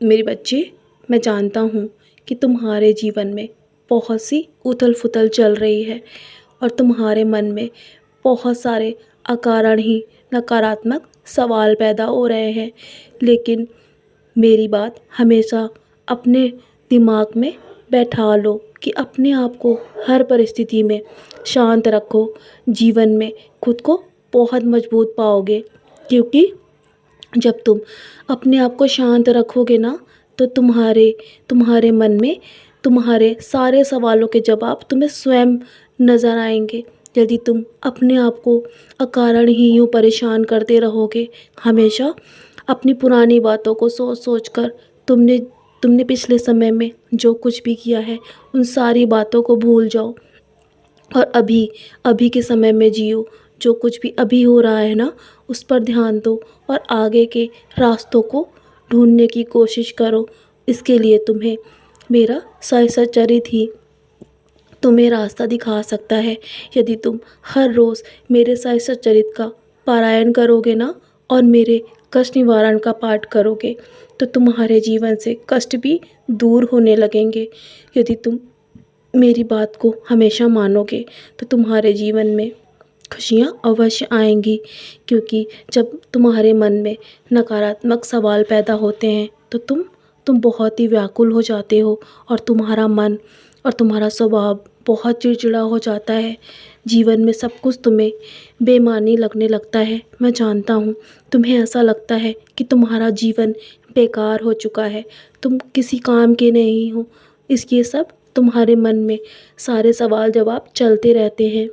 मेरे बच्चे, मैं जानता हूँ कि तुम्हारे जीवन में बहुत सी उथल-पुथल चल रही है और तुम्हारे मन में बहुत सारे अकारण ही नकारात्मक सवाल पैदा हो रहे हैं। लेकिन मेरी बात हमेशा अपने दिमाग में बैठा लो कि अपने आप को हर परिस्थिति में शांत रखो। जीवन में खुद को बहुत मजबूत पाओगे, क्योंकि जब तुम अपने आप को शांत रखोगे ना, तो तुम्हारे तुम्हारे मन में तुम्हारे सारे सवालों के जवाब तुम्हें स्वयं नज़र आएंगे। यदि तुम अपने आप को अकारण ही यूँ परेशान करते रहोगे हमेशा, अपनी पुरानी बातों को सोच सोच कर तुमने तुमने पिछले समय में जो कुछ भी किया है उन सारी बातों को भूल जाओ और अभी अभी के समय में जियो। जो कुछ भी अभी हो रहा है ना, उस पर ध्यान दो और आगे के रास्तों को ढूंढने की कोशिश करो। इसके लिए तुम्हें मेरा सचरित ही तुम्हें रास्ता दिखा सकता है। यदि तुम हर रोज़ मेरे सचरित का पारायण करोगे ना और मेरे कष्ट निवारण का पाठ करोगे, तो तुम्हारे जीवन से कष्ट भी दूर होने लगेंगे। यदि तुम मेरी बात को हमेशा मानोगे तो तुम्हारे जीवन में खुशियाँ अवश्य आएंगी, क्योंकि जब तुम्हारे मन में नकारात्मक सवाल पैदा होते हैं तो तुम बहुत ही व्याकुल हो जाते हो और तुम्हारा मन और तुम्हारा स्वभाव बहुत चिड़चिड़ा हो जाता है। जीवन में सब कुछ तुम्हें बेमानी लगने लगता है। मैं जानता हूँ तुम्हें ऐसा लगता है कि तुम्हारा जीवन बेकार हो चुका है, तुम किसी काम के नहीं हो। इसलिए सब तुम्हारे मन में सारे सवाल जवाब चलते रहते हैं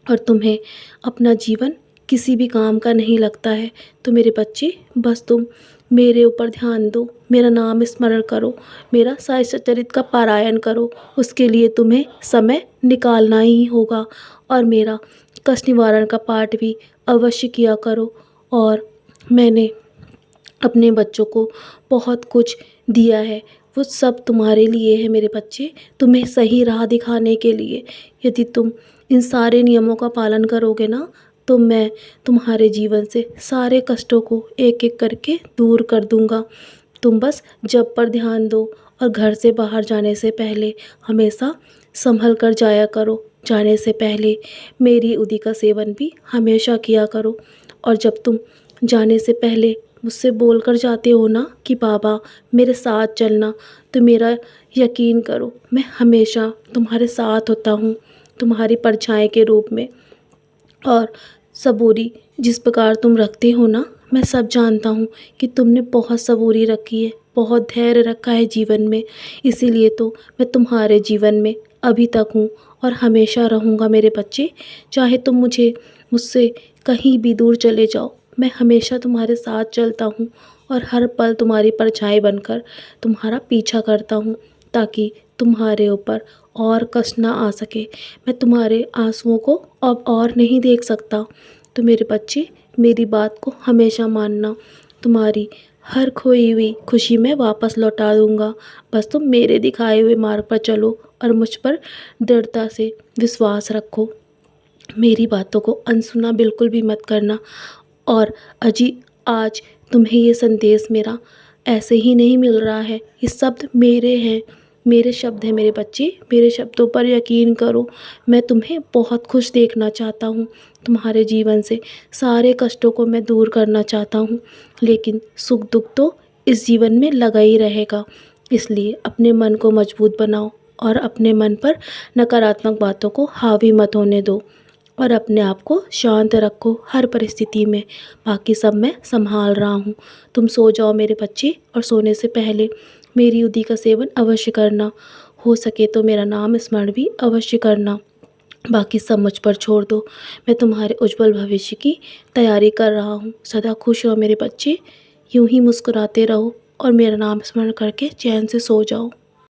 और तुम्हें अपना जीवन किसी भी काम का नहीं लगता है। तो मेरे बच्चे, बस तुम मेरे ऊपर ध्यान दो, मेरा नाम स्मरण करो, मेरा साई सच्चरित्र का पारायण करो। उसके लिए तुम्हें समय निकालना ही होगा और मेरा कष्ट निवारण का पाठ भी अवश्य किया करो। और मैंने अपने बच्चों को बहुत कुछ दिया है, वो सब तुम्हारे लिए है मेरे बच्चे, तुम्हें सही राह दिखाने के लिए। यदि तुम इन सारे नियमों का पालन करोगे ना, तो मैं तुम्हारे जीवन से सारे कष्टों को एक एक करके दूर कर दूंगा। तुम बस जप पर ध्यान दो और घर से बाहर जाने से पहले हमेशा संभल कर जाया करो। जाने से पहले मेरी उदी का सेवन भी हमेशा किया करो। और जब तुम जाने से पहले मुझसे बोल कर जाते हो ना कि बाबा मेरे साथ चलना, तो मेरा यकीन करो, मैं हमेशा तुम्हारे साथ होता हूँ, तुम्हारी परछाई के रूप में। और सबूरी जिस प्रकार तुम रखते हो ना, मैं सब जानता हूँ कि तुमने बहुत सबूरी रखी है, बहुत धैर्य रखा है जीवन में। इसीलिए तो मैं तुम्हारे जीवन में अभी तक हूँ और हमेशा रहूँगा मेरे बच्चे। चाहे तुम मुझसे कहीं भी दूर चले जाओ, मैं हमेशा तुम्हारे साथ चलता हूँ और हर पल तुम्हारी परछाई बनकर तुम्हारा पीछा करता हूँ, ताकि तुम्हारे ऊपर और कष्ट ना आ सके। मैं तुम्हारे आंसुओं को अब और नहीं देख सकता। तो मेरे बच्चे, मेरी बात को हमेशा मानना, तुम्हारी हर खोई हुई खुशी मैं वापस लौटा दूँगा। बस तुम मेरे दिखाए हुए मार्ग पर चलो और मुझ पर दृढ़ता से विश्वास रखो। मेरी बातों को अनसुना बिल्कुल भी मत करना। और आज तुम्हें ये संदेश मेरा ऐसे ही नहीं मिल रहा है, ये शब्द मेरे हैं, मेरे शब्द हैं मेरे बच्चे, मेरे शब्दों पर यकीन करो। मैं तुम्हें बहुत खुश देखना चाहता हूँ, तुम्हारे जीवन से सारे कष्टों को मैं दूर करना चाहता हूँ। लेकिन सुख दुख तो इस जीवन में लगा ही रहेगा। इसलिए अपने मन को मजबूत बनाओ और अपने मन पर नकारात्मक बातों को हावी मत होने दो और अपने आप को शांत रखो हर परिस्थिति में। बाकी सब मैं संभाल रहा हूँ। तुम सो जाओ मेरे बच्चे और सोने से पहले मेरी उदी का सेवन अवश्य करना। हो सके तो मेरा नाम स्मरण भी अवश्य करना। बाकी सब मुझ पर छोड़ दो, मैं तुम्हारे उज्जवल भविष्य की तैयारी कर रहा हूँ। सदा खुश रहो मेरे बच्चे, यूं ही मुस्कुराते रहो और मेरा नाम स्मरण करके चैन से सो जाओ।